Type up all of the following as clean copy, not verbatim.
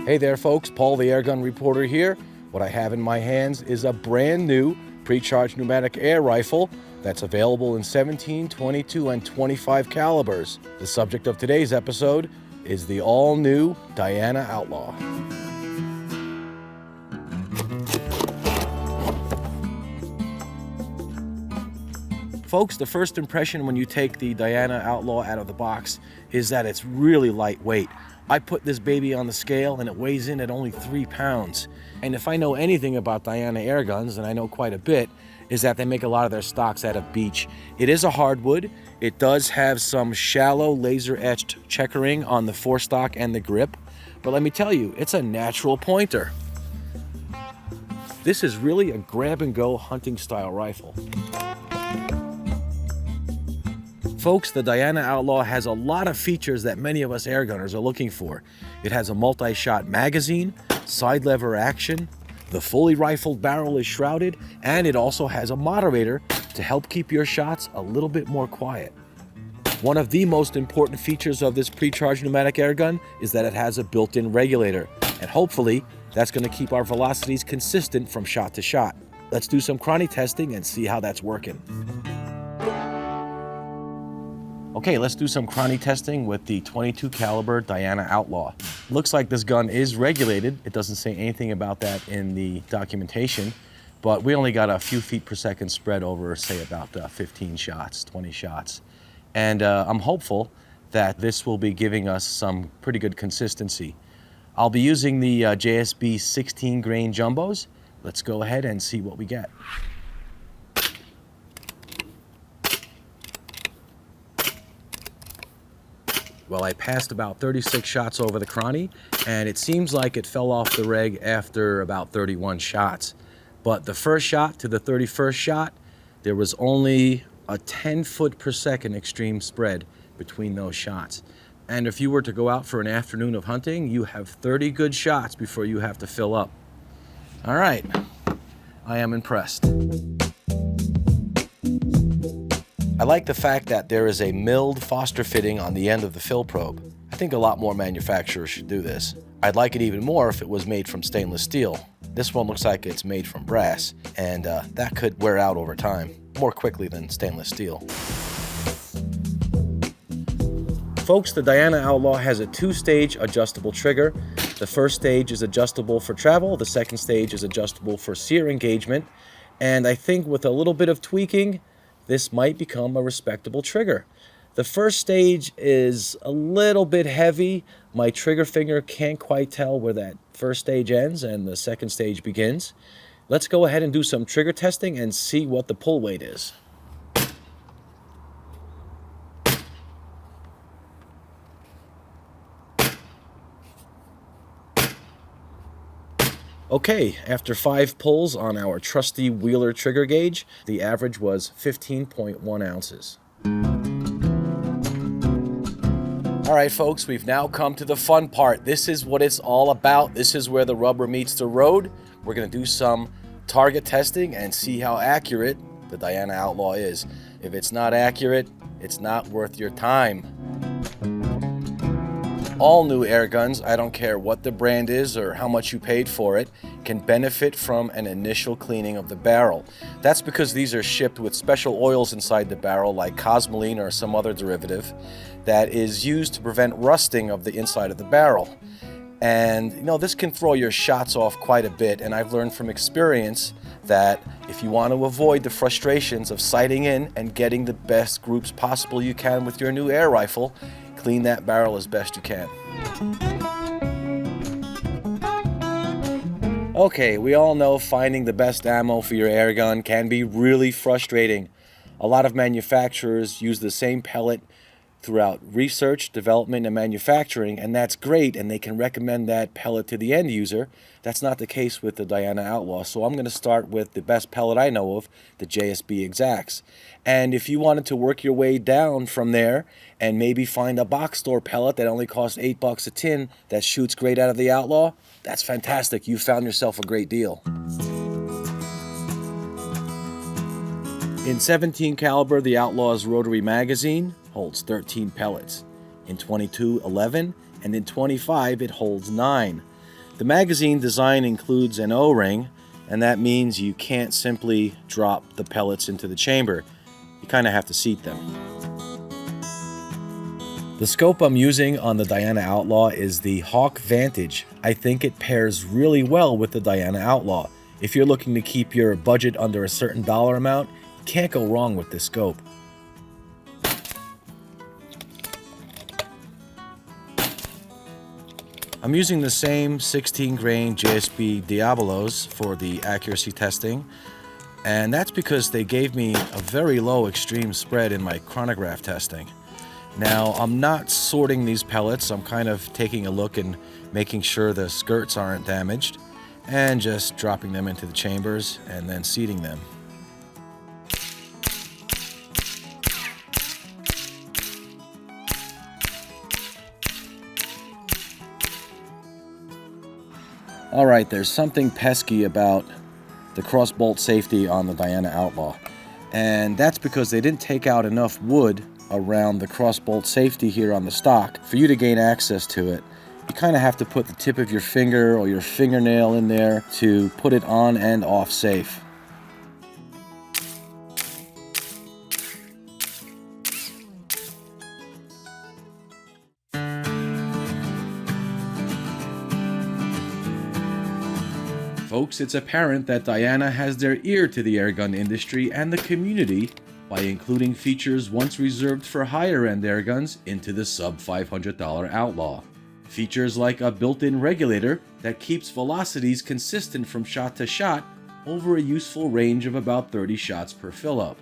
Hey there folks, Paul the Airgun Reporter here. What I have in my hands is a brand new pre-charged pneumatic air rifle that's available in 17, 22, and 25 calibers. The subject of today's episode is the all-new Diana Outlaw. Folks, the first impression when you take the Diana Outlaw out of the box is that it's really lightweight. I put this baby on the scale and it weighs in at only 3 pounds. And if I know anything about Diana air guns, and I know quite a bit, is that they make a lot of their stocks out of beech. It is a hardwood. It does have some shallow laser etched checkering on the forestock and the grip. But let me tell you, it's a natural pointer. This is really a grab and go hunting style rifle. Folks, the Diana Outlaw has a lot of features that many of us airgunners are looking for. It has a multi-shot magazine, side lever action, the fully rifled barrel is shrouded, and it also has a moderator to help keep your shots a little bit more quiet. One of the most important features of this pre-charged pneumatic airgun is that it has a built-in regulator, and hopefully that's going to keep our velocities consistent from shot to shot. Let's do some chrony testing and see how that's working. Okay, let's do some chrony testing with the 22 caliber Diana Outlaw. Looks like this gun is regulated. It doesn't say anything about that in the documentation, but we only got a few feet per second spread over, say, about 15 shots, 20 shots. And I'm hopeful that this will be giving us some pretty good consistency. I'll be using the JSB 16 grain jumbos. Let's go ahead and see what we get. Well, I passed about 36 shots over the chrony, and it seems like it fell off the reg after about 31 shots. But the first shot to the 31st shot, there was only a 10 foot per second extreme spread between those shots. And if you were to go out for an afternoon of hunting, you have 30 good shots before you have to fill up. All right, I am impressed. I like the fact that there is a milled Foster fitting on the end of the fill probe. I think a lot more manufacturers should do this. I'd like it even more if it was made from stainless steel. This one looks like it's made from brass, and that could wear out over time, more quickly than stainless steel. Folks, the Diana Outlaw has a 2-stage adjustable trigger. The first stage is adjustable for travel, the second stage is adjustable for sear engagement, and I think with a little bit of tweaking, this might become a respectable trigger. The first stage is a little bit heavy. My trigger finger can't quite tell where that first stage ends and the second stage begins. Let's go ahead and do some trigger testing and see what the pull weight is. Okay, after 5 pulls on our trusty Wheeler trigger gauge, the average was 15.1 ounces. All right, folks, we've now come to the fun part. This is what it's all about. This is where the rubber meets the road. We're going to do some target testing and see how accurate the Diana Outlaw is. If it's not accurate, it's not worth your time. All new air guns, I don't care what the brand is or how much you paid for it, can benefit from an initial cleaning of the barrel. That's because these are shipped with special oils inside the barrel like cosmoline or some other derivative that is used to prevent rusting of the inside of the barrel. And this can throw your shots off quite a bit, and I've learned from experience that if you want to avoid the frustrations of sighting in and getting the best groups possible you can with your new air rifle, clean that barrel as best you can. Okay, we all know finding the best ammo for your air gun can be really frustrating. A lot of manufacturers use the same pellet throughout research, development, and manufacturing, and that's great, and they can recommend that pellet to the end user. That's not the case with the Diana Outlaw, so I'm going to start with the best pellet I know of, the JSB Exacts. And if you wanted to work your way down from there and maybe find a box store pellet that only costs $8 a tin that shoots great out of the Outlaw, that's fantastic. You found yourself a great deal. In 17 caliber, the Outlaw's rotary magazine holds 13 pellets. In 22, 11, and in 25, it holds 9. The magazine design includes an O-ring, and that means you can't simply drop the pellets into the chamber. You kind of have to seat them. The scope I'm using on the Diana Outlaw is the Hawk Vantage. I think it pairs really well with the Diana Outlaw. If you're looking to keep your budget under a certain dollar amount, you can't go wrong with this scope. I'm using the same 16 grain JSB Diabolos for the accuracy testing, and that's because they gave me a very low extreme spread in my chronograph testing. Now, I'm not sorting these pellets. I'm kind of taking a look and making sure the skirts aren't damaged, and just dropping them into the chambers and then seating them. Alright, there's something pesky about the crossbolt safety on the Diana Outlaw, and that's because they didn't take out enough wood around the crossbolt safety here on the stock. For you to gain access to it, you kind of have to put the tip of your finger or your fingernail in there to put it on and off safe. Folks, it's apparent that Diana has their ear to the airgun industry and the community by including features once reserved for higher-end airguns into the sub-$500 Outlaw. Features like a built-in regulator that keeps velocities consistent from shot to shot over a useful range of about 30 shots per fill-up.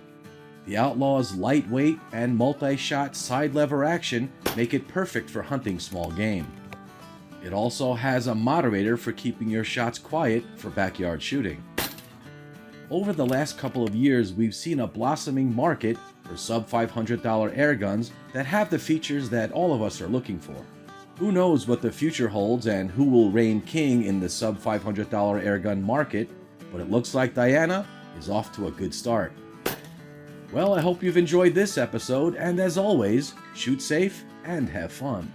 The Outlaw's lightweight and multi-shot side lever action make it perfect for hunting small game. It also has a moderator for keeping your shots quiet for backyard shooting. Over the last couple of years, we've seen a blossoming market for sub-$500 airguns that have the features that all of us are looking for. Who knows what the future holds and who will reign king in the sub-$500 airgun market, but it looks like Diana is off to a good start. Well, I hope you've enjoyed this episode, and as always, shoot safe and have fun.